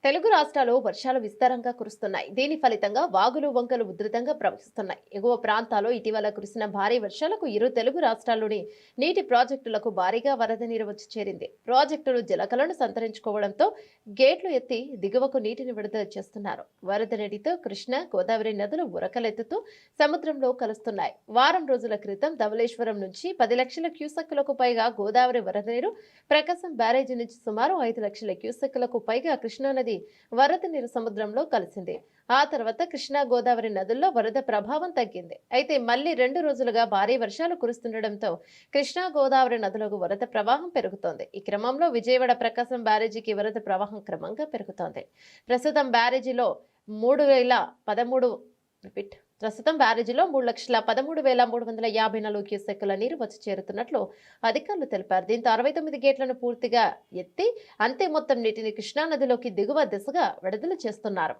తెలుగు రాష్ట్రాల్లో వర్షాలు విస్తారంగా కురుస్తున్నాయి. దీని ఫలితంగా వాగులు, వంకలు ఉధృతంగా ప్రవహిస్తున్నాయి. ఎగువ ప్రాంతాల్లో ఇటీవల కురిసిన భారీ వర్షాలకు ఇరు తెలుగు రాష్ట్రాల్లోని నీటి ప్రాజెక్టులకు భారీగా వరద నీరు వచ్చి చేరింది. ప్రాజెక్టులు జలకలను సంతరించుకోవడంతో గేట్లు ఎత్తి దిగువకు నీటిని విడుదల చేస్తున్నారు. వరద నీటితో కృష్ణా, గోదావరి నదులు ఉరకలెత్తుతూ సముద్రంలో కలుస్తున్నాయి. వారం రోజుల క్రితం ధవళేశ్వరం నుంచి 10 లక్షల క్యూసెక్కులకు పైగా గోదావరి వరద నీరు, ప్రకాశం బ్యారేజీ నుంచి సుమారు 5 లక్షల క్యూసెక్కులకు పైగా కృష్ణానది వరద నీరు సముద్రంలో కలిసింది. ఆ తర్వాత కృష్ణా, గోదావరి నదుల్లో వరద ప్రభావం తగ్గింది. అయితే మళ్లీ 2 రోజులుగా భారీ వర్షాలు కురుస్తుండటంతో కృష్ణా, గోదావరి నదులకు వరద ప్రవాహం పెరుగుతోంది. ఈ క్రమంలో విజయవాడ ప్రకాశం బ్యారేజీకి వరద ప్రవాహం క్రమంగా పెరుగుతోంది. ప్రస్తుతం బ్యారేజీలో 3,13 రిపీట్ ప్రస్తుతం బ్యారేజీలో 3,13,354 క్యూసెక్కుల నీరు వచ్చి చేరుతున్నట్లు అధికారులు తెలిపారు. దీంతో 69 గేట్లను పూర్తిగా ఎత్తి అంతే మొత్తం నీటిని కృష్ణానదిలోకి దిగువ దిశగా విడుదల చేస్తున్నారు.